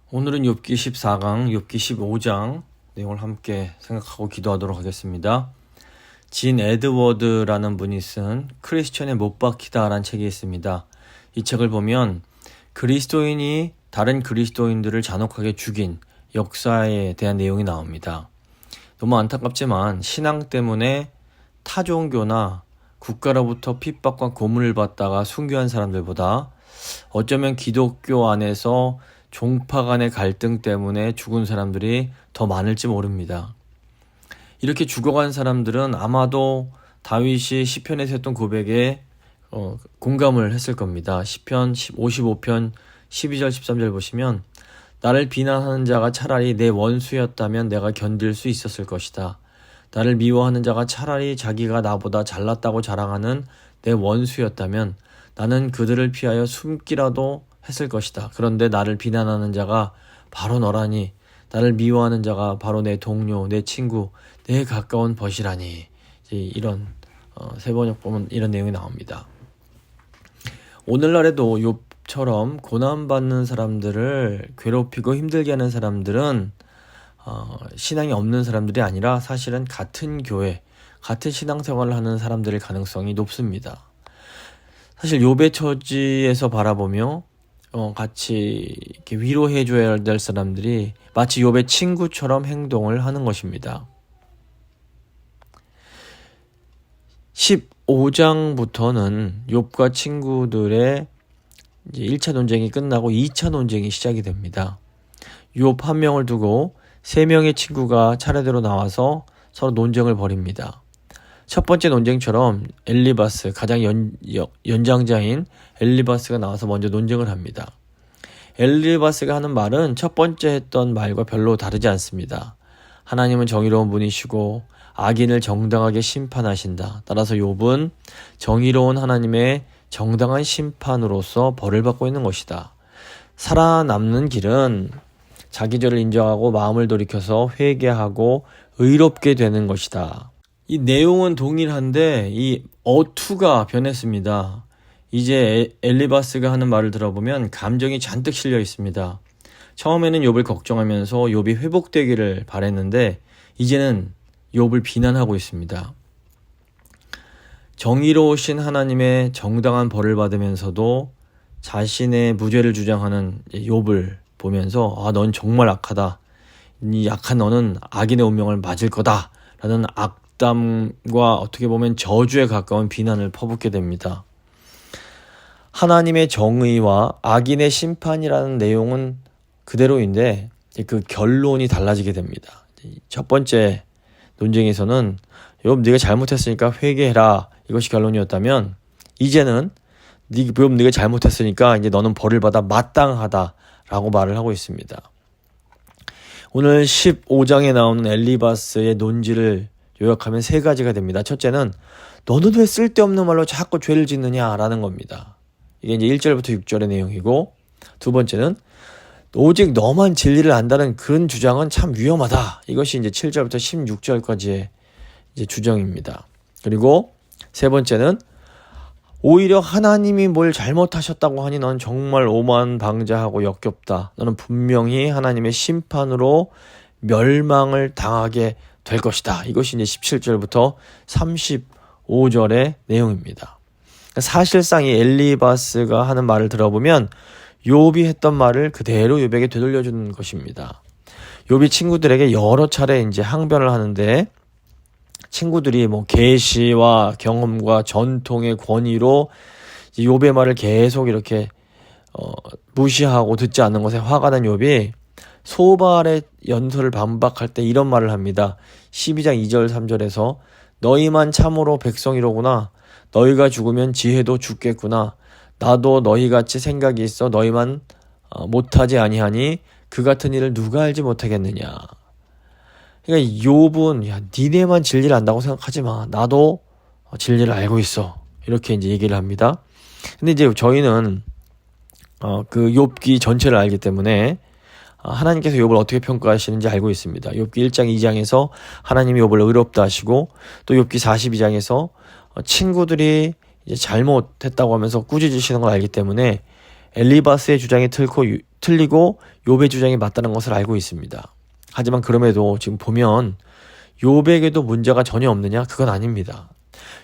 오늘은 욥기 14강, 욥기 15장 내용을 함께 생각하고 기도하도록 하겠습니다. 진 에드워드라는 분이 쓴 크리스천에 못 박히다라는 책이 있습니다. 이 책을 보면 그리스도인이 다른 그리스도인들을 잔혹하게 죽인 역사에 대한 내용이 나옵니다. 너무 안타깝지만 신앙 때문에 타 종교나 국가로부터 핍박과 고문을 받다가 순교한 사람들보다 어쩌면 기독교 안에서 종파 간의 갈등 때문에 죽은 사람들이 더 많을지 모릅니다. 이렇게 죽어간 사람들은 아마도 다윗이 시편에서 했던 고백에 공감을 했을 겁니다. 시편 55편 12절 13절 보시면 나를 비난하는 자가 차라리 내 원수였다면 내가 견딜 수 있었을 것이다. 나를 미워하는 자가 차라리 자기가 나보다 잘났다고 자랑하는 내 원수였다면 나는 그들을 피하여 숨기라도 했을 것이다. 그런데 나를 비난하는 자가 바로 너라니, 나를 미워하는 자가 바로 내 동료, 내 친구, 내 가까운 벗이라니. 이런 세번역 보면 이런 내용이 나옵니다. 오늘날에도 욥처럼 고난받는 사람들을 괴롭히고 힘들게 하는 사람들은 신앙이 없는 사람들이 아니라 사실은 같은 교회, 같은 신앙생활을 하는 사람들일 가능성이 높습니다. 사실 욥의 처지에서 바라보며 같이 이렇게 위로해줘야 될 사람들이 마치 욥의 친구처럼 행동을 하는 것입니다. 15장부터는 욥과 친구들의 이제 1차 논쟁이 끝나고 2차 논쟁이 시작이 됩니다. 욥 한 명을 두고 3명의 친구가 차례대로 나와서 서로 논쟁을 벌입니다. 첫 번째 논쟁처럼 엘리바스, 가장 연장자인 엘리바스가 나와서 먼저 논쟁을 합니다. 엘리바스가 하는 말은 첫 번째 했던 말과 별로 다르지 않습니다. 하나님은 정의로운 분이시고 악인을 정당하게 심판하신다. 따라서 욥은 정의로운 하나님의 정당한 심판으로서 벌을 받고 있는 것이다. 살아남는 길은 자기 죄를 인정하고 마음을 돌이켜서 회개하고 의롭게 되는 것이다. 이 내용은 동일한데 이 어투가 변했습니다. 이제 엘리바스가 하는 말을 들어보면 감정이 잔뜩 실려 있습니다. 처음에는 욥을 걱정하면서 욥이 회복되기를 바랬는데 이제는 욥을 비난하고 있습니다. 정의로우신 하나님의 정당한 벌을 받으면서도 자신의 무죄를 주장하는 욥을 보면서 넌 정말 악하다. 이 약한 너는 악인의 운명을 맞을 거다. 라는 악담과 어떻게 보면 저주에 가까운 비난을 퍼붓게 됩니다. 하나님의 정의와 악인의 심판이라는 내용은 그대로인데 그 결론이 달라지게 됩니다. 첫 번째 논쟁에서는 욥 네가 잘못했으니까 회개해라, 이것이 결론이었다면 이제는 욥 네가 잘못했으니까 이제 너는 벌을 받아 마땅하다라고 말을 하고 있습니다. 오늘 15장에 나오는 엘리바스의 논지를 요약하면 3가지가 됩니다. 첫째는 너는 왜 쓸데없는 말로 자꾸 죄를 짓느냐라는 겁니다. 이게 이제 1절부터 6절의 내용이고, 두 번째는 오직 너만 진리를 안다는 그런 주장은 참 위험하다. 이것이 이제 7절부터 16절까지의 이제 주장입니다. 그리고 세 번째는 오히려 하나님이 뭘 잘못하셨다고 하니 넌 정말 오만방자하고 역겹다. 너는 분명히 하나님의 심판으로 멸망을 당하게 될 것이다. 이것이 이제 17절부터 35절의 내용입니다. 사실상 이 엘리바스가 하는 말을 들어보면 욥이 했던 말을 그대로 욥에게 되돌려주는 것입니다. 욥이 친구들에게 여러 차례 이제 항변을 하는데 친구들이 계시와 경험과 전통의 권위로 욥의 말을 계속 이렇게 무시하고 듣지 않는 것에 화가 난 욥이 소발의 연설을 반박할 때 이런 말을 합니다. 12장 2절 3절에서 너희만 참으로 백성이로구나. 너희가 죽으면 지혜도 죽겠구나. 나도 너희같이 생각이 있어 너희만 못하지 아니하니 그 같은 일을 누가 알지 못하겠느냐. 그러니까 욥은 니네만 진리를 안다고 생각하지 마. 나도 진리를 알고 있어. 이렇게 이제 얘기를 합니다. 근데 이제 저희는 그 욥기 전체를 알기 때문에 하나님께서 욥을 어떻게 평가하시는지 알고 있습니다. 욥기 1장 2장에서 하나님이 욥을 의롭다 하시고 또 욥기 42장에서 친구들이 이제 잘못했다고 하면서 꾸짖으시는 걸 알기 때문에 엘리바스의 주장이 틀리고 욥의 주장이 맞다는 것을 알고 있습니다. 하지만 그럼에도 지금 보면 욥에게도 문제가 전혀 없느냐? 그건 아닙니다.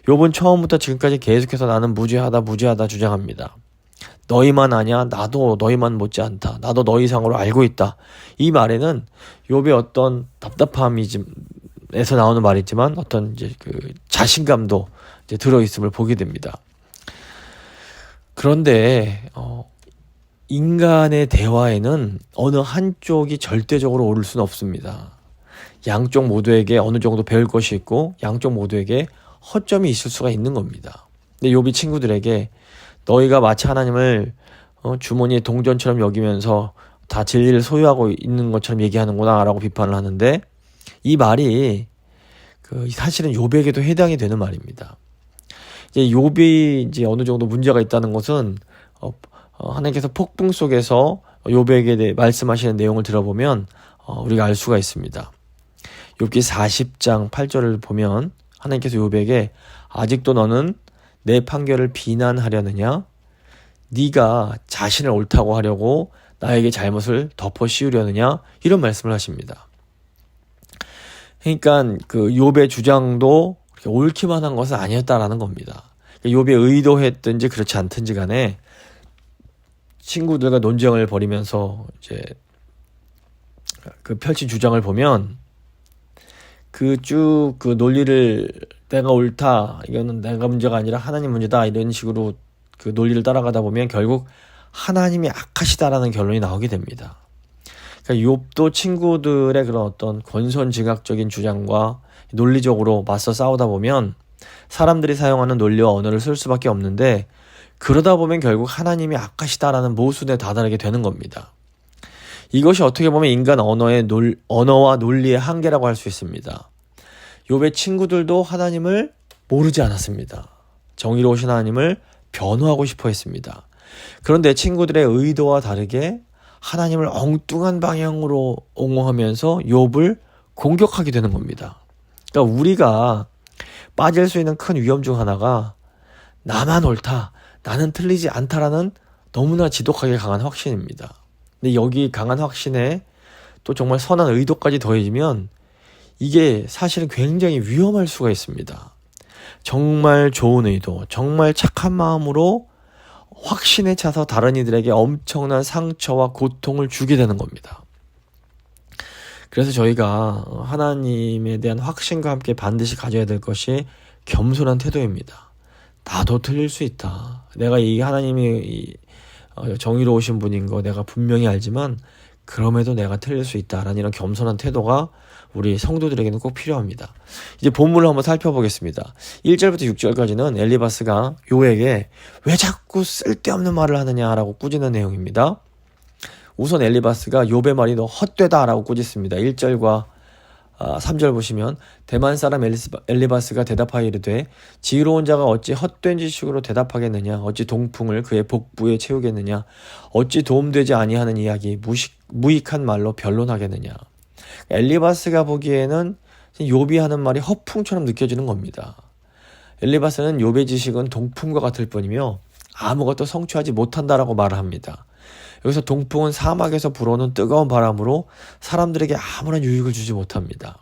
욥은 처음부터 지금까지 계속해서 나는 무죄하다 주장합니다. 너희만 아냐? 나도 너희만 못지않다. 나도 너희 이상으로 알고 있다. 이 말에는 욥의 어떤 답답함에서 나오는 말이지만 어떤 이제 그 자신감도 이제 들어있음을 보게 됩니다. 그런데 인간의 대화에는 어느 한쪽이 절대적으로 옳을 수는 없습니다. 양쪽 모두에게 어느 정도 배울 것이 있고 양쪽 모두에게 허점이 있을 수가 있는 겁니다. 근데 욥이 친구들에게 너희가 마치 하나님을 주머니의 동전처럼 여기면서 다 진리를 소유하고 있는 것처럼 얘기하는구나 라고 비판을 하는데, 이 말이 사실은 욥에게도 해당이 되는 말입니다. 이제 욥이 이제 어느 정도 문제가 있다는 것은 하나님께서 폭풍 속에서 욥에게 대해 말씀하시는 내용을 들어보면 우리가 알 수가 있습니다. 욥기 40장 8절을 보면 하나님께서 욥에게 아직도 너는 내 판결을 비난하려느냐? 네가 자신을 옳다고 하려고 나에게 잘못을 덮어 씌우려느냐? 이런 말씀을 하십니다. 그러니까 그 욥의 주장도 그렇게 옳기만 한 것은 아니었다라는 겁니다. 욥이 의도했든지 그렇지 않든지 간에 친구들과 논쟁을 벌이면서 이제 그 펼친 주장을 보면 그 논리를 내가 옳다, 이거는 내가 문제가 아니라 하나님 문제다, 이런 식으로 그 논리를 따라가다 보면 결국 하나님이 악하시다라는 결론이 나오게 됩니다. 그러니까 욥도 친구들의 그런 어떤 권선징악적인 주장과 논리적으로 맞서 싸우다 보면 사람들이 사용하는 논리와 언어를 쓸 수밖에 없는데, 그러다 보면 결국 하나님이 악하시다라는 모순에 다다르게 되는 겁니다. 이것이 어떻게 보면 인간 언어와 논리의 한계라고 할 수 있습니다. 욥의 친구들도 하나님을 모르지 않았습니다. 정의로우신 하나님을 변호하고 싶어 했습니다. 그런데 친구들의 의도와 다르게 하나님을 엉뚱한 방향으로 옹호하면서 욥을 공격하게 되는 겁니다. 그러니까 우리가 빠질 수 있는 큰 위험 중 하나가 나만 옳다, 나는 틀리지 않다라는 너무나 지독하게 강한 확신입니다. 근데 여기 강한 확신에 또 정말 선한 의도까지 더해지면 이게 사실은 굉장히 위험할 수가 있습니다. 정말 좋은 의도, 정말 착한 마음으로 확신에 차서 다른 이들에게 엄청난 상처와 고통을 주게 되는 겁니다. 그래서 저희가 하나님에 대한 확신과 함께 반드시 가져야 될 것이 겸손한 태도입니다. 나도 틀릴 수 있다. 내가 이 하나님이 정의로우신 분인 거 내가 분명히 알지만 그럼에도 내가 틀릴 수 있다라는 이런 겸손한 태도가 우리 성도들에게는 꼭 필요합니다. 이제 본문을 한번 살펴보겠습니다. 1절부터 6절까지는 엘리바스가 욥에게 왜 자꾸 쓸데없는 말을 하느냐라고 꾸짖는 내용입니다. 우선 엘리바스가 욥의 말이 너 헛되다라고 꾸짖습니다. 1절과 3절 보시면 대만 사람 엘리바스가 대답하여 이르되 지혜로운 자가 어찌 헛된 지식으로 대답하겠느냐? 어찌 동풍을 그의 복부에 채우겠느냐? 어찌 도움되지 아니하는 이야기 무익한 말로 변론하겠느냐? 엘리바스가 보기에는 욥이 하는 말이 허풍처럼 느껴지는 겁니다. 엘리바스는 욥의 지식은 동풍과 같을 뿐이며 아무것도 성취하지 못한다라고 말을 합니다. 여기서 동풍은 사막에서 불어오는 뜨거운 바람으로 사람들에게 아무런 유익을 주지 못합니다.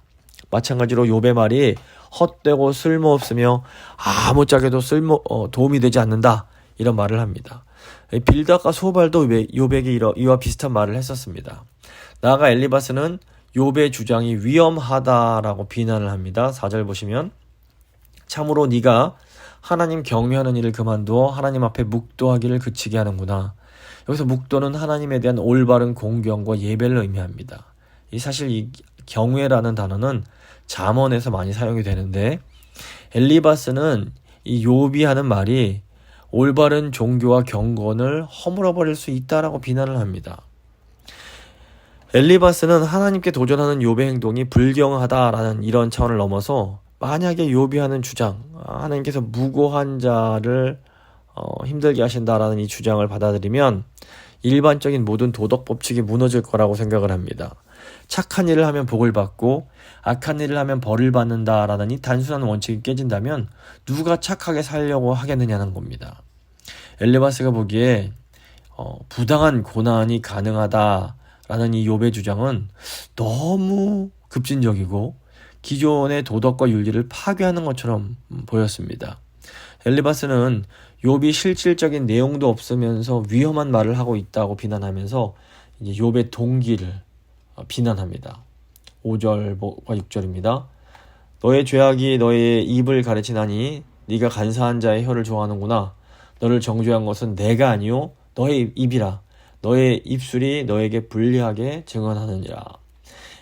마찬가지로 욥의 말이 헛되고 쓸모없으며 아무짝에도 도움이 되지 않는다, 이런 말을 합니다. 빌닷과 소발도 욥에게 이와 비슷한 말을 했었습니다. 나아가 엘리바스는 욥의 주장이 위험하다라고 비난을 합니다. 4절 보시면 참으로 네가 하나님 경외하는 일을 그만두어 하나님 앞에 묵도하기를 그치게 하는구나. 여기서 묵도는 하나님에 대한 올바른 공경과 예배를 의미합니다. 사실 이 경외라는 단어는 잠언에서 많이 사용이 되는데 엘리바스는 이 욥이 하는 말이 올바른 종교와 경건을 허물어버릴 수 있다라고 비난을 합니다. 엘리바스는 하나님께 도전하는 욥의 행동이 불경하다라는 이런 차원을 넘어서 만약에 욥이 하는 주장, 하나님께서 무고한 자를 힘들게 하신다라는 이 주장을 받아들이면 일반적인 모든 도덕 법칙이 무너질 거라고 생각을 합니다. 착한 일을 하면 복을 받고 악한 일을 하면 벌을 받는다라는 이 단순한 원칙이 깨진다면 누가 착하게 살려고 하겠느냐는 겁니다. 엘리바스가 보기에 부당한 고난이 가능하다라는 이 욥의 주장은 너무 급진적이고 기존의 도덕과 윤리를 파괴하는 것처럼 보였습니다. 엘리바스는 욥이 실질적인 내용도 없으면서 위험한 말을 하고 있다고 비난하면서 이제 욥의 동기를 비난합니다. 5절과 6절입니다. 너의 죄악이 너의 입을 가르치나니 네가 간사한 자의 혀를 좋아하는구나. 너를 정죄한 것은 내가 아니요 너의 입이라. 너의 입술이 너에게 불리하게 증언하느니라.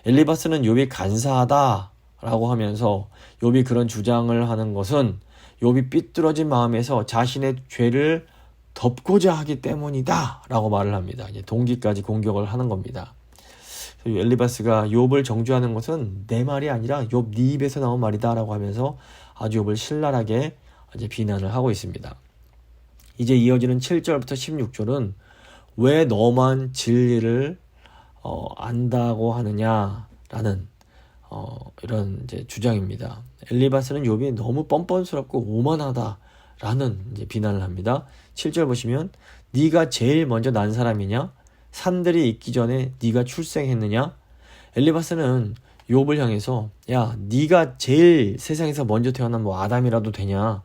엘리바스는 욥이 간사하다라고 하면서 욥이 그런 주장을 하는 것은 욥이 삐뚤어진 마음에서 자신의 죄를 덮고자 하기 때문이다 라고 말을 합니다. 이제 동기까지 공격을 하는 겁니다. 엘리바스가 욥을 정죄하는 것은 내 말이 아니라 욥 네 입에서 나온 말이다 라고 하면서 아주 욥을 신랄하게 이제 비난을 하고 있습니다. 이제 이어지는 7절부터 16절은 왜 너만 진리를 안다고 하느냐라는 이런 이제 주장입니다. 엘리바스는 욥이 너무 뻔뻔스럽고 오만하다라는 이제 비난을 합니다. 7절 보시면 네가 제일 먼저 난 사람이냐? 산들이 있기 전에 네가 출생했느냐? 엘리바스는 욥을 향해서 야, 네가 제일 세상에서 먼저 태어난 뭐 아담이라도 되냐?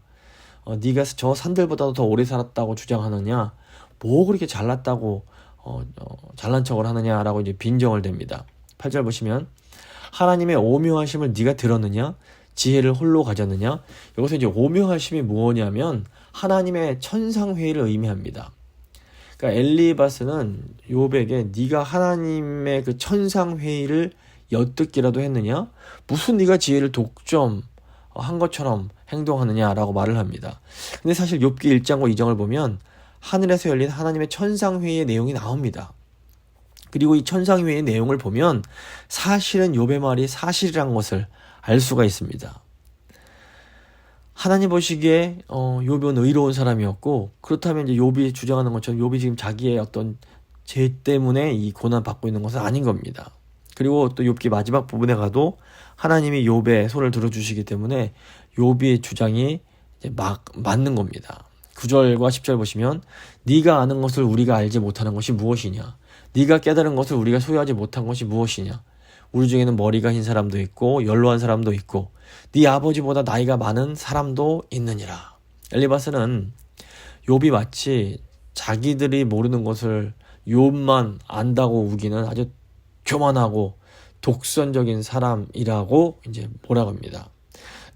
네가 저 산들보다도 더 오래 살았다고 주장하느냐? 뭐 그렇게 잘났다고 잘난 척을 하느냐라고 이제 빈정을 댑니다. 8절 보시면 하나님의 오묘하심을 네가 들었느냐? 지혜를 홀로 가졌느냐? 여기서 이제 오묘하심이 뭐냐면 하나님의 천상회의를 의미합니다. 그러니까 엘리바스는 욥에게 네가 하나님의 그 천상회의를 엿듣기라도 했느냐? 무슨 네가 지혜를 독점한 것처럼 행동하느냐라고 말을 합니다. 근데 사실 욥기 1장과 2장을 보면 하늘에서 열린 하나님의 천상회의의 내용이 나옵니다. 그리고 이 천상회의의 내용을 보면 사실은 욥의 말이 사실이란 것을 알 수가 있습니다. 하나님 보시기에 욥은 의로운 사람이었고 그렇다면 이제 욥이 주장하는 것처럼 욥이 지금 자기의 어떤 죄 때문에 이 고난 받고 있는 것은 아닌 겁니다. 그리고 또 욥기 마지막 부분에 가도 하나님이 욥의 손을 들어주시기 때문에 욥의 주장이 이제 맞는 겁니다. 9절과 10절 보시면 네가 아는 것을 우리가 알지 못하는 것이 무엇이냐? 네가 깨달은 것을 우리가 소유하지 못한 것이 무엇이냐? 우리 중에는 머리가 흰 사람도 있고 연로한 사람도 있고 네 아버지보다 나이가 많은 사람도 있느니라. 엘리바스는 욥이 마치 자기들이 모르는 것을 욥만 안다고 우기는 아주 교만하고 독선적인 사람이라고 이제 뭐라고 합니다.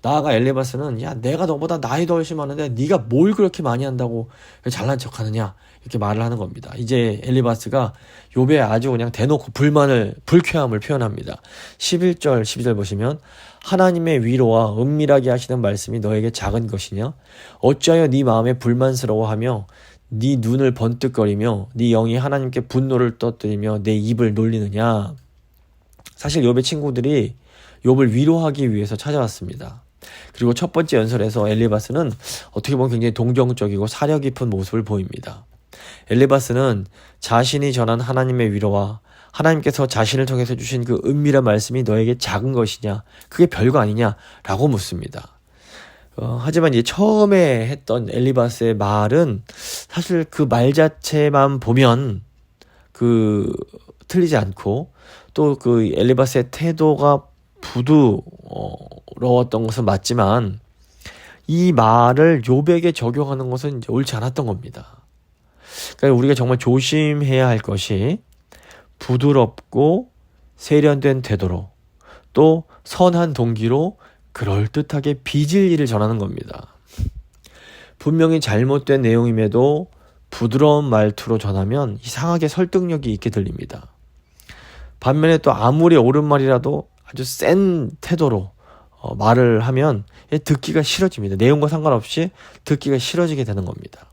나아가 엘리바스는 야, 내가 너보다 나이도 훨씬 많은데 네가 뭘 그렇게 많이 한다고 잘난 척하느냐 이렇게 말을 하는 겁니다. 이제 엘리바스가 욥의 아주 그냥 대놓고 불쾌함을 표현합니다. 11절 12절 보시면 하나님의 위로와 은밀하게 하시는 말씀이 너에게 작은 것이냐? 어찌하여 네 마음에 불만스러워하며 네 눈을 번뜩거리며 네 영이 하나님께 분노를 떠뜨리며 내 입을 놀리느냐? 사실 욥의 친구들이 욥을 위로하기 위해서 찾아왔습니다. 그리고 첫 번째 연설에서 엘리바스는 어떻게 보면 굉장히 동정적이고 사려 깊은 모습을 보입니다. 엘리바스는 자신이 전한 하나님의 위로와 하나님께서 자신을 통해서 주신 그 은밀한 말씀이 너에게 작은 것이냐? 그게 별거 아니냐? 라고 묻습니다. 하지만 이제 처음에 했던 엘리바스의 말은 사실 그 말 자체만 보면 틀리지 않고 또 그 엘리바스의 태도가 부드러웠던 것은 맞지만 이 말을 욥에게 적용하는 것은 이제 옳지 않았던 겁니다. 그러니까 우리가 정말 조심해야 할 것이 부드럽고 세련된 태도로 또 선한 동기로 그럴듯하게 빚을 일을 전하는 겁니다. 분명히 잘못된 내용임에도 부드러운 말투로 전하면 이상하게 설득력이 있게 들립니다. 반면에 또 아무리 옳은 말이라도 아주 센 태도로 말을 하면 듣기가 싫어집니다. 내용과 상관없이 듣기가 싫어지게 되는 겁니다.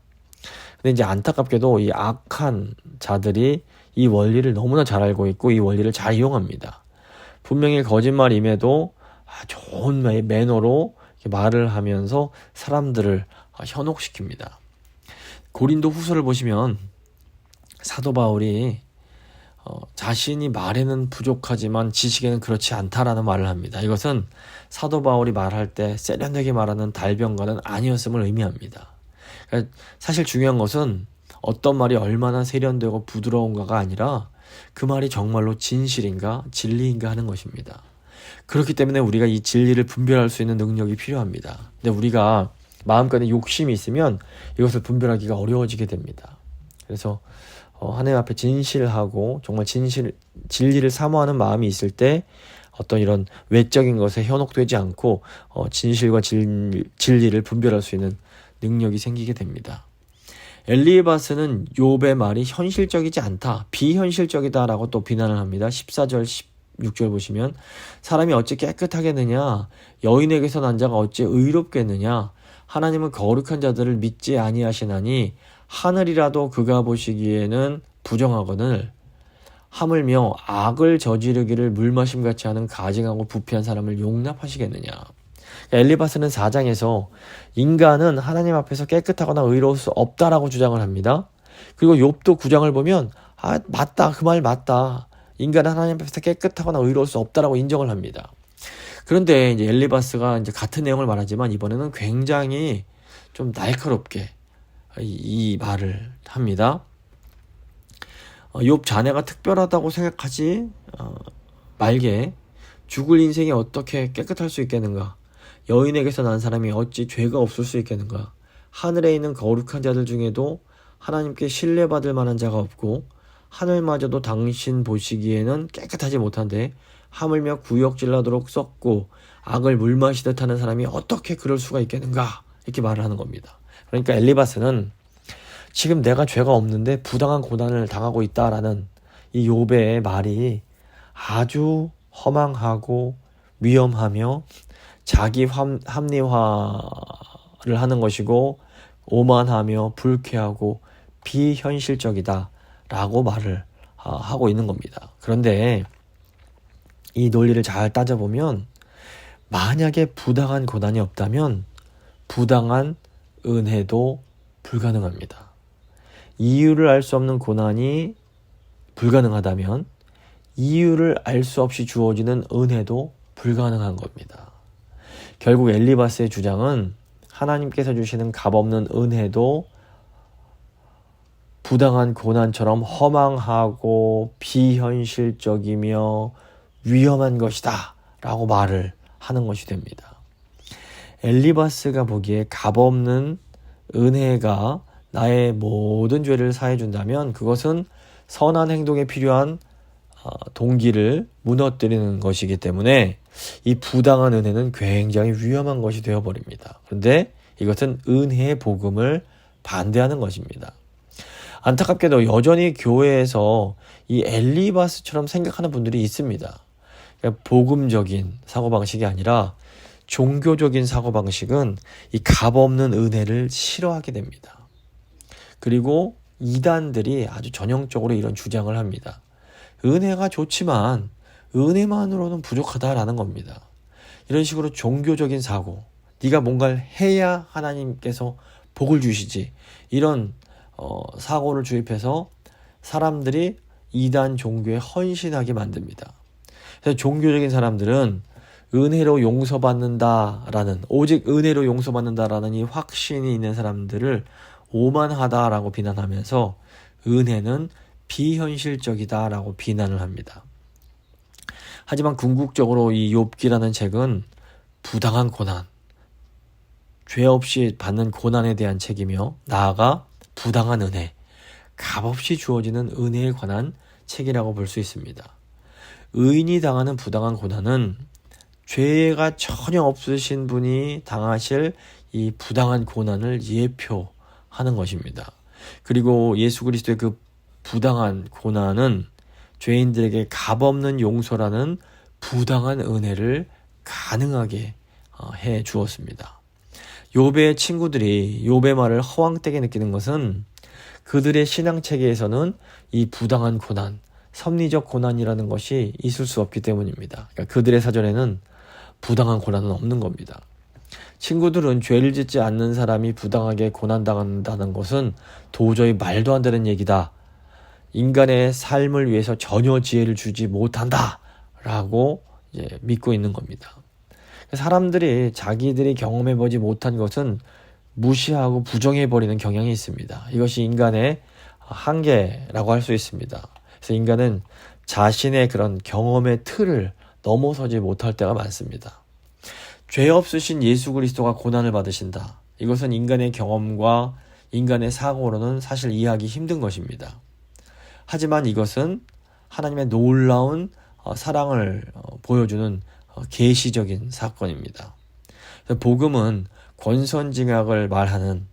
근데 이제 안타깝게도 이 악한 자들이 이 원리를 너무나 잘 알고 있고 이 원리를 잘 이용합니다. 분명히 거짓말임에도 좋은 매너로 말을 하면서 사람들을 현혹시킵니다. 고린도 후서를 보시면 사도 바울이 자신이 말에는 부족하지만 지식에는 그렇지 않다라는 말을 합니다. 이것은 사도 바울이 말할 때 세련되게 말하는 달변가는 아니었음을 의미합니다. 그러니까 사실 중요한 것은 어떤 말이 얼마나 세련되고 부드러운가가 아니라 그 말이 정말로 진실인가 진리인가 하는 것입니다. 그렇기 때문에 우리가 이 진리를 분별할 수 있는 능력이 필요합니다. 근데 우리가 마음간에 욕심이 있으면 이것을 분별하기가 어려워지게 됩니다. 그래서 하나님 앞에 진실하고 정말 진리를 사모하는 마음이 있을 때 어떤 이런 외적인 것에 현혹되지 않고 진실과 진리를 분별할 수 있는 능력이 생기게 됩니다. 엘리바스는 욥의 말이 현실적이지 않다, 비현실적이다라고 또 비난을 합니다. 14절, 16절 보시면 사람이 어찌 깨끗하겠느냐, 여인에게서 난 자가 어찌 의롭겠느냐, 하나님은 거룩한 자들을 믿지 아니하시나니 하늘이라도 그가 보시기에는 부정하거늘 하물며 악을 저지르기를 물마심같이 하는 가증하고 부패한 사람을 용납하시겠느냐. 엘리바스는 4장에서 인간은 하나님 앞에서 깨끗하거나 의로울 수 없다라고 주장을 합니다. 그리고 욥도 9장을 보면 맞다, 그 말 맞다, 인간은 하나님 앞에서 깨끗하거나 의로울 수 없다라고 인정을 합니다. 그런데 이제 엘리바스가 이제 같은 내용을 말하지만 이번에는 굉장히 좀 날카롭게 이 말을 합니다. 욥 자네가 특별하다고 생각하지 말게 죽을 인생이 어떻게 깨끗할 수 있겠는가? 여인에게서 난 사람이 어찌 죄가 없을 수 있겠는가? 하늘에 있는 거룩한 자들 중에도 하나님께 신뢰받을 만한 자가 없고 하늘마저도 당신 보시기에는 깨끗하지 못한데 하물며 구역질나도록 썩고 악을 물마시듯 하는 사람이 어떻게 그럴 수가 있겠는가? 이렇게 말을 하는 겁니다. 그러니까 엘리바스는 지금 내가 죄가 없는데 부당한 고난을 당하고 있다라는 이 욥의 말이 아주 허망하고 위험하며 자기 합리화를 하는 것이고 오만하며 불쾌하고 비현실적이다 라고 말을 하고 있는 겁니다. 그런데 이 논리를 잘 따져보면 만약에 부당한 고난이 없다면 부당한 은혜도 불가능합니다. 이유를 알 수 없는 고난이 불가능하다면 이유를 알 수 없이 주어지는 은혜도 불가능한 겁니다. 결국 엘리바스의 주장은 하나님께서 주시는 값없는 은혜도 부당한 고난처럼 허망하고 비현실적이며 위험한 것이다 라고 말을 하는 것이 됩니다. 엘리바스가 보기에 값없는 은혜가 나의 모든 죄를 사해준다면 그것은 선한 행동에 필요한 동기를 무너뜨리는 것이기 때문에 이 부당한 은혜는 굉장히 위험한 것이 되어버립니다. 그런데 이것은 은혜의 복음을 반대하는 것입니다. 안타깝게도 여전히 교회에서 이 엘리바스처럼 생각하는 분들이 있습니다. 그러니까 복음적인 사고방식이 아니라 종교적인 사고방식은 이 값없는 은혜를 싫어하게 됩니다. 그리고 이단들이 아주 전형적으로 이런 주장을 합니다. 은혜가 좋지만 은혜만으로는 부족하다라는 겁니다. 이런 식으로 종교적인 사고, 네가 뭔가를 해야 하나님께서 복을 주시지, 이런 사고를 주입해서 사람들이 이단 종교에 헌신하게 만듭니다. 그래서 종교적인 사람들은 은혜로 용서받는다라는, 오직 은혜로 용서받는다라는 이 확신이 있는 사람들을 오만하다라고 비난하면서 은혜는 비현실적이다라고 비난을 합니다. 하지만 궁극적으로 이 욥기라는 책은 부당한 고난, 죄 없이 받는 고난에 대한 책이며 나아가 부당한 은혜, 값없이 주어지는 은혜에 관한 책이라고 볼 수 있습니다. 의인이 당하는 부당한 고난은 죄가 전혀 없으신 분이 당하실 이 부당한 고난을 예표하는 것입니다. 그리고 예수 그리스도의 그 부당한 고난은 죄인들에게 값없는 용서라는 부당한 은혜를 가능하게 해 주었습니다. 욥의 친구들이 욥의 말을 허황되게 느끼는 것은 그들의 신앙체계에서는 이 부당한 고난, 섭리적 고난이라는 것이 있을 수 없기 때문입니다. 그러니까 그들의 사전에는 부당한 고난은 없는 겁니다. 친구들은 죄를 짓지 않는 사람이 부당하게 고난당한다는 것은 도저히 말도 안 되는 얘기다, 인간의 삶을 위해서 전혀 지혜를 주지 못한다 라고 믿고 있는 겁니다. 사람들이 자기들이 경험해보지 못한 것은 무시하고 부정해버리는 경향이 있습니다. 이것이 인간의 한계라고 할 수 있습니다. 그래서 인간은 자신의 그런 경험의 틀을 넘어서지 못할 때가 많습니다. 죄 없으신 예수 그리스도가 고난을 받으신다. 이것은 인간의 경험과 인간의 사고로는 사실 이해하기 힘든 것입니다. 하지만 이것은 하나님의 놀라운 사랑을 보여주는 계시적인 사건입니다. 복음은 권선징악을 말하는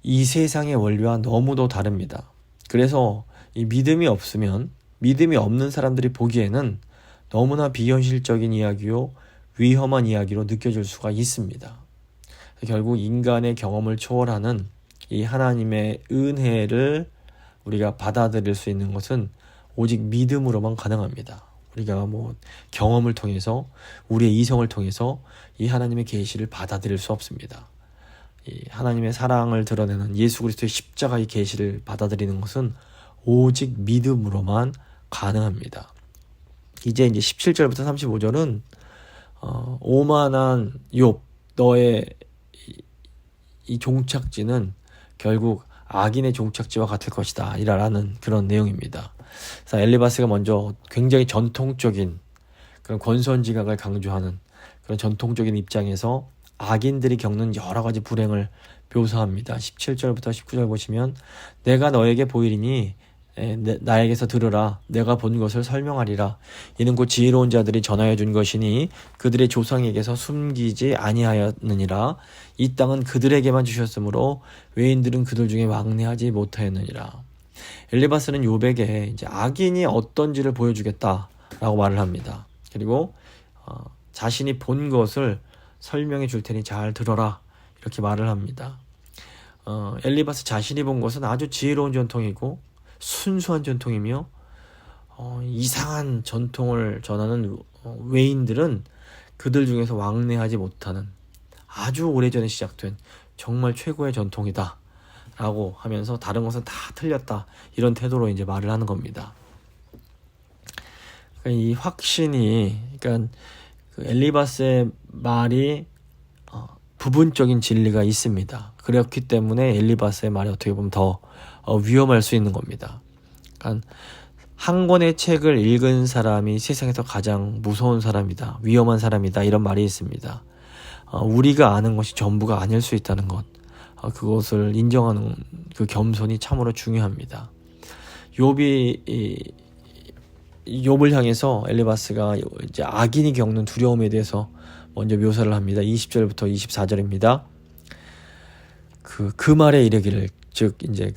이 세상의 원리와 너무도 다릅니다. 그래서 이 믿음이 없는 사람들이 보기에는 너무나 비현실적인 이야기요, 위험한 이야기로 느껴질 수가 있습니다. 결국 인간의 경험을 초월하는 이 하나님의 은혜를 우리가 받아들일 수 있는 것은 오직 믿음으로만 가능합니다. 우리가 경험을 통해서, 우리의 이성을 통해서 이 하나님의 계시를 받아들일 수 없습니다. 이 하나님의 사랑을 드러내는 예수 그리스도의 십자가의 계시를 받아들이는 것은 오직 믿음으로만 가능합니다. 이제 17절부터 35절은 오만한 욥, 너의 이 종착지는 결국 악인의 종착지와 같을 것이다 이라는 그런 내용입니다. 그래서 엘리바스가 먼저 굉장히 전통적인 그런 권선징악을 강조하는 그런 전통적인 입장에서 악인들이 겪는 여러 가지 불행을 묘사합니다. 17절부터 19절 보시면 내가 너에게 보이리니 나에게서 들으라. 내가 본 것을 설명하리라. 이는 곧 지혜로운 자들이 전하여 준 것이니 그들의 조상에게서 숨기지 아니하였느니라. 이 땅은 그들에게만 주셨으므로 외인들은 그들 중에 왕래하지 못하였느니라. 엘리바스는 욥에게 이제 악인이 어떤지를 보여주겠다라고 말을 합니다. 그리고 자신이 본 것을 설명해 줄 테니 잘 들어라 이렇게 말을 합니다. 엘리바스 자신이 본 것은 아주 지혜로운 전통이고 순수한 전통이며 이상한 전통을 전하는 외인들은 그들 중에서 왕래하지 못하는 아주 오래전에 시작된 정말 최고의 전통이다 라고 하면서 다른 것은 다 틀렸다 이런 태도로 이제 말을 하는 겁니다. 그러니까 이 확신이, 그러니까 그 엘리바스의 말이 부분적인 진리가 있습니다. 그렇기 때문에 엘리바스의 말이 어떻게 보면 더 위험할 수 있는 겁니다. 그러니까 한 권의 책을 읽은 사람이 세상에서 가장 무서운 사람이다, 위험한 사람이다 이런 말이 있습니다. 우리가 아는 것이 전부가 아닐 수 있다는 것, 그것을 인정하는 그 겸손이 참으로 중요합니다. 욥을 향해서 엘리바스가 이제 악인이 겪는 두려움에 대해서 먼저 묘사를 합니다. 20절부터 24절입니다. 그 말에 이르기를, 즉 이제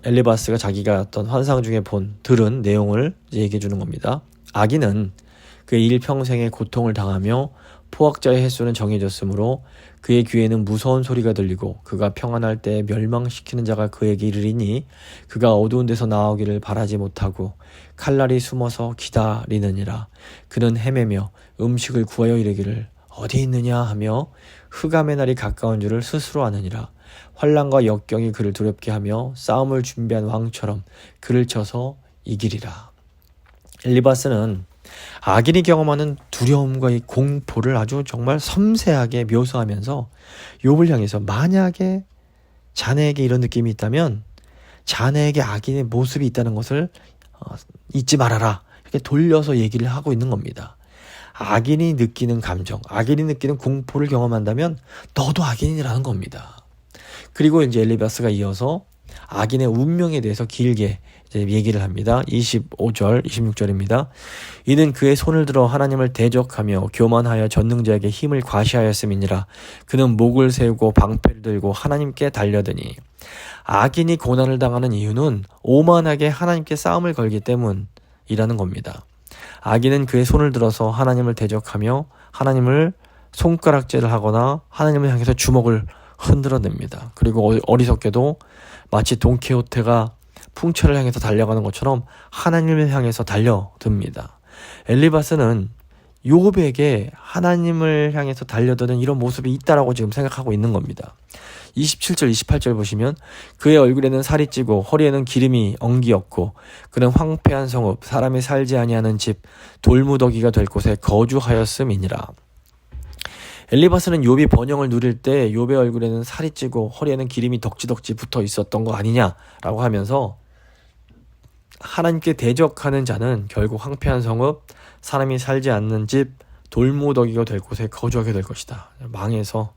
엘리바스가 자기가 어떤 환상 중에 들은 내용을 이제 얘기해 주는 겁니다. 악인은 그의 일평생에 고통을 당하며 포악자의 횟수는 정해졌으므로 그의 귀에는 무서운 소리가 들리고 그가 평안할 때 멸망시키는 자가 그에게 이르리니 그가 어두운 데서 나오기를 바라지 못하고 칼날이 숨어서 기다리느니라. 그는 헤매며 음식을 구하여 이르기를 어디 있느냐 하며 흑암의 날이 가까운 줄을 스스로 아느니라. 환난과 역경이 그를 두렵게 하며 싸움을 준비한 왕처럼 그를 쳐서 이기리라. 엘리바스는 악인이 경험하는 두려움과 이 공포를 아주 정말 섬세하게 묘사하면서 욥을 향해서 만약에 자네에게 이런 느낌이 있다면 자네에게 악인의 모습이 있다는 것을 잊지 말아라 이렇게 돌려서 얘기를 하고 있는 겁니다. 악인이 느끼는 감정, 악인이 느끼는 공포를 경험한다면 너도 악인이라는 겁니다. 그리고 이제 엘리바스가 이어서 악인의 운명에 대해서 길게 이제 얘기를 합니다. 25절, 26절입니다. 이는 그의 손을 들어 하나님을 대적하며 교만하여 전능자에게 힘을 과시하였음이니라. 그는 목을 세우고 방패를 들고 하나님께 달려드니. 악인이 고난을 당하는 이유는 오만하게 하나님께 싸움을 걸기 때문이라는 겁니다. 악인은 그의 손을 들어서 하나님을 대적하며 하나님을 손가락질을 하거나 하나님을 향해서 주먹을 흔들어냅니다. 그리고 어리석게도 마치 돈키호테가 풍채를 향해서 달려가는 것처럼 하나님을 향해서 달려듭니다. 엘리바스는 욥에게 하나님을 향해서 달려드는 이런 모습이 있다라고 지금 생각하고 있는 겁니다. 27절, 28절 보시면 그의 얼굴에는 살이 찌고 허리에는 기름이 엉기었고 그는 황폐한 성읍, 사람이 살지 아니하는 집, 돌무더기가 될 곳에 거주하였음이니라. 엘리바스는 욥이 번영을 누릴 때 욥의 얼굴에는 살이 찌고 허리에는 기름이 덕지덕지 붙어 있었던 거 아니냐라고 하면서 하나님께 대적하는 자는 결국 황폐한 성읍, 사람이 살지 않는 집, 돌무더기가 될 곳에 거주하게 될 것이다. 망해서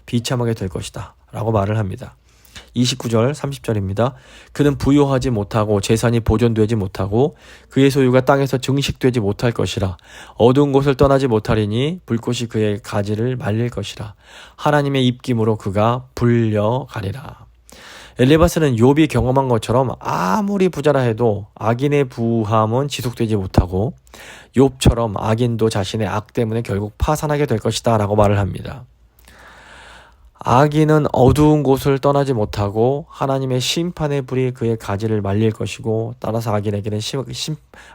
비참하게 될 것이다 라고 말을 합니다. 29절 30절입니다. 그는 부요하지 못하고 재산이 보존되지 못하고 그의 소유가 땅에서 증식되지 못할 것이라. 어두운 곳을 떠나지 못하리니 불꽃이 그의 가지를 말릴 것이라. 하나님의 입김으로 그가 불려가리라. 엘리바스는 욥이 경험한 것처럼 아무리 부자라 해도 악인의 부함은 지속되지 못하고 욥처럼 악인도 자신의 악 때문에 결국 파산하게 될 것이다 라고 말을 합니다. 악인은 어두운 곳을 떠나지 못하고 하나님의 심판의 불이 그의 가지를 말릴 것이고 따라서 악인에게는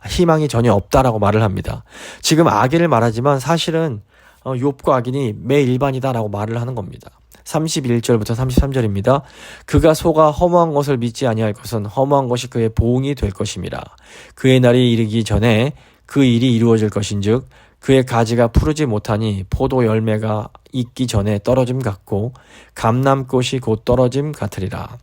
희망이 전혀 없다라고 말을 합니다. 지금 악인을 말하지만 사실은 욥과 악인이 매일반이다라고 말을 하는 겁니다. 31절부터 33절입니다. 그가 속아 허무한 것을 믿지 아니할 것은 허무한 것이 그의 보응이 될 것임이라. 그의 날이 이르기 전에 그 일이 이루어질 것인즉 그의 가지가 푸르지 못하니 포도 열매가 익기 전에 떨어짐 같고 감람꽃이 곧 떨어짐 같으리라.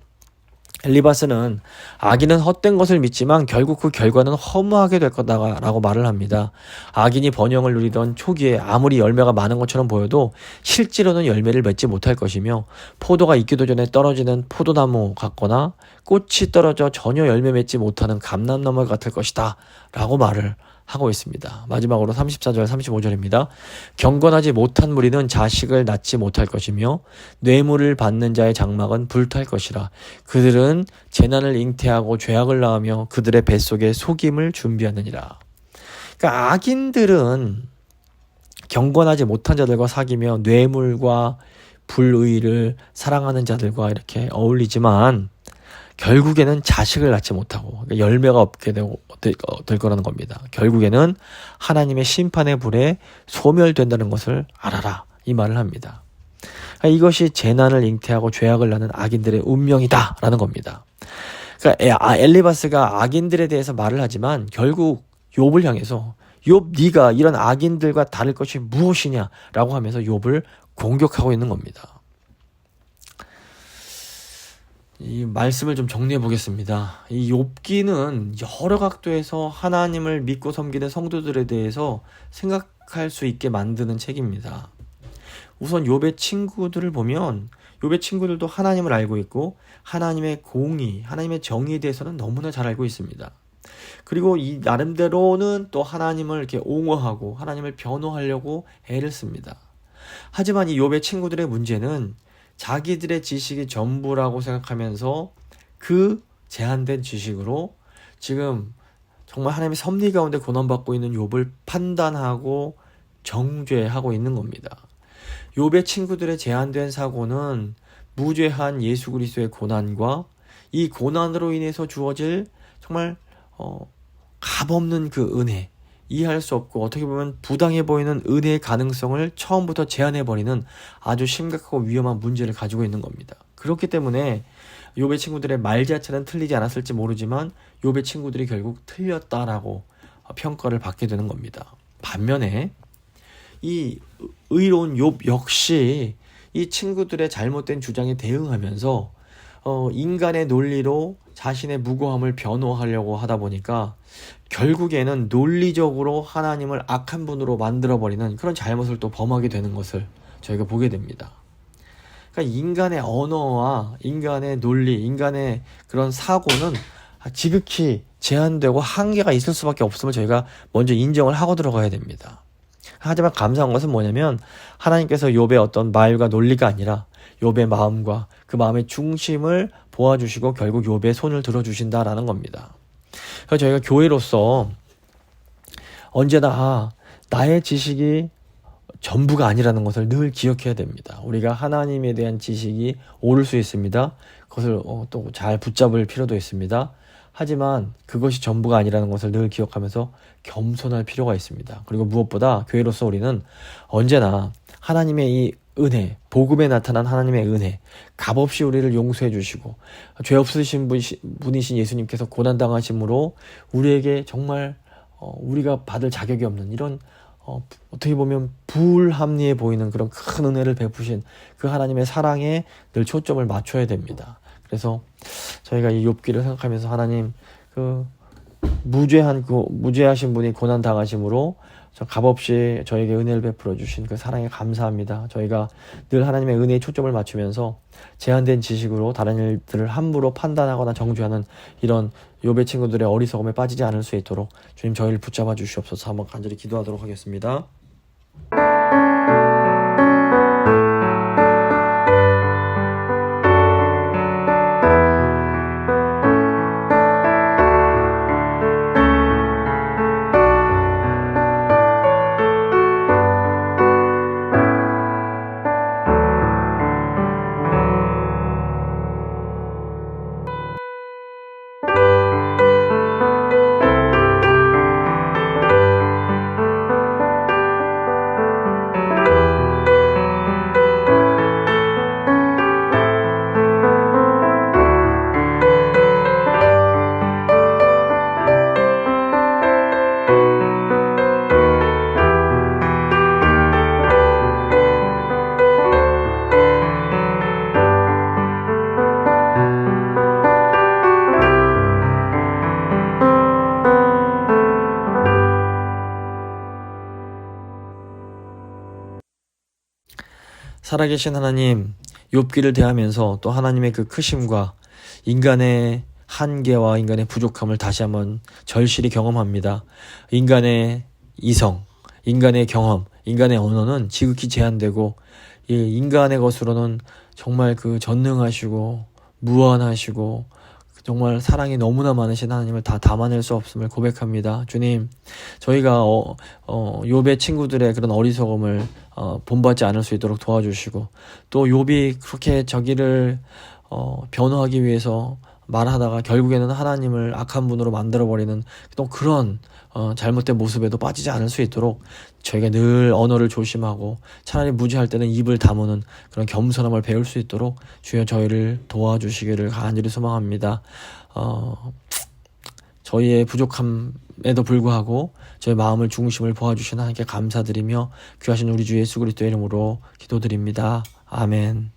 엘리바스는 악인은 헛된 것을 믿지만 결국 그 결과는 허무하게 될 거다라고 말을 합니다. 악인이 번영을 누리던 초기에 아무리 열매가 많은 것처럼 보여도 실제로는 열매를 맺지 못할 것이며 포도가 익기도 전에 떨어지는 포도나무 같거나 꽃이 떨어져 전혀 열매 맺지 못하는 감람나무 같을 것이다 라고 말을 하고 있습니다. 마지막으로 34절 35절입니다. 경건하지 못한 무리는 자식을 낳지 못할 것이며 뇌물을 받는 자의 장막은 불탈 것이라. 그들은 재난을 잉태하고 죄악을 낳으며 그들의 뱃속에 속임을 준비하느니라. 그러니까 악인들은 경건하지 못한 자들과 사귀며 뇌물과 불의를 사랑하는 자들과 이렇게 어울리지만 결국에는 자식을 낳지 못하고 열매가 없게 될 거라는 겁니다. 결국에는 하나님의 심판의 불에 소멸된다는 것을 알아라 이 말을 합니다. 이것이 재난을 잉태하고 죄악을 낳는 악인들의 운명이다라는 겁니다. 그러니까 엘리바스가 악인들에 대해서 말을 하지만 결국 욥을 향해서 욥 네가 이런 악인들과 다를 것이 무엇이냐라고 하면서 욥을 공격하고 있는 겁니다. 이 말씀을 좀 정리해 보겠습니다. 이 욥기는 여러 각도에서 하나님을 믿고 섬기는 성도들에 대해서 생각할 수 있게 만드는 책입니다. 우선 욥의 친구들을 보면 욥의 친구들도 하나님을 알고 있고 하나님의 공의, 하나님의 정의에 대해서는 너무나 잘 알고 있습니다. 그리고 이 나름대로는 또 하나님을 이렇게 옹호하고 하나님을 변호하려고 애를 씁니다. 하지만 이 욥의 친구들의 문제는 자기들의 지식이 전부라고 생각하면서 그 제한된 지식으로 지금 정말 하나님의 섭리 가운데 고난받고 있는 욥을 판단하고 정죄하고 있는 겁니다. 욥의 친구들의 제한된 사고는 무죄한 예수 그리스도의 고난과 이 고난으로 인해서 주어질 정말 값없는 그 은혜, 이해할 수 없고 어떻게 보면 부당해 보이는 은혜의 가능성을 처음부터 제한해버리는 아주 심각하고 위험한 문제를 가지고 있는 겁니다. 그렇기 때문에 욥의 친구들의 말 자체는 틀리지 않았을지 모르지만 욥의 친구들이 결국 틀렸다라고 평가를 받게 되는 겁니다. 반면에 이 의로운 욥 역시 이 친구들의 잘못된 주장에 대응하면서 인간의 논리로 자신의 무고함을 변호하려고 하다 보니까 결국에는 논리적으로 하나님을 악한 분으로 만들어버리는 그런 잘못을 또 범하게 되는 것을 저희가 보게 됩니다. 그러니까 인간의 언어와 인간의 논리, 인간의 그런 사고는 지극히 제한되고 한계가 있을 수밖에 없음을 저희가 먼저 인정을 하고 들어가야 됩니다. 하지만 감사한 것은 뭐냐면 하나님께서 욥의 어떤 말과 논리가 아니라 욥의 마음과 그 마음의 중심을 보아주시고 결국 욥의 손을 들어주신다라는 겁니다. 그래서 저희가 교회로서 언제나 나의 지식이 전부가 아니라는 것을 늘 기억해야 됩니다. 우리가 하나님에 대한 지식이 오를 수 있습니다. 그것을 또 잘 붙잡을 필요도 있습니다. 하지만 그것이 전부가 아니라는 것을 늘 기억하면서 겸손할 필요가 있습니다. 그리고 무엇보다 교회로서 우리는 언제나 하나님의 이 은혜, 복음에 나타난 하나님의 은혜, 값없이 우리를 용서해 주시고 죄 없으신 분이신 예수님께서 고난당하심으로 우리에게 정말 우리가 받을 자격이 없는 이런 어떻게 보면 불합리해 보이는 그런 큰 은혜를 베푸신 그 하나님의 사랑에 늘 초점을 맞춰야 됩니다. 그래서 저희가 이 욥기를 생각하면서 하나님 그 무죄하신 분이 고난 당하심으로 값없이 저에게 은혜를 베풀어 주신 그 사랑에 감사합니다. 저희가 늘 하나님의 은혜에 초점을 맞추면서 제한된 지식으로 다른 일들을 함부로 판단하거나 정죄하는 이런 욥의 친구들의 어리석음에 빠지지 않을 수 있도록 주님 저희를 붙잡아 주시옵소서. 한번 간절히 기도하도록 하겠습니다. 살아계신 하나님, 욥기를 대하면서 또 하나님의 그 크심과 인간의 한계와 인간의 부족함을 다시 한번 절실히 경험합니다. 인간의 이성, 인간의 경험, 인간의 언어는 지극히 제한되고 이 인간의 것으로는 정말 그 전능하시고 무한하시고 정말 사랑이 너무나 많으신 하나님을 다 담아낼 수 없음을 고백합니다. 주님, 저희가 욥의 친구들의 그런 어리석음을 본받지 않을 수 있도록 도와주시고 또 욥이 그렇게 자기를 변호하기 위해서 말하다가 결국에는 하나님을 악한 분으로 만들어버리는 또 그런 잘못된 모습에도 빠지지 않을 수 있도록 저희가 늘 언어를 조심하고 차라리 무지할 때는 입을 다무는 그런 겸손함을 배울 수 있도록 주여 저희를 도와주시기를 간절히 소망합니다. 저희의 부족함에도 불구하고 저희 마음을 중심을 보아주신 하나님께 감사드리며 귀하신 우리 주 예수 그리스도의 이름으로 기도드립니다. 아멘.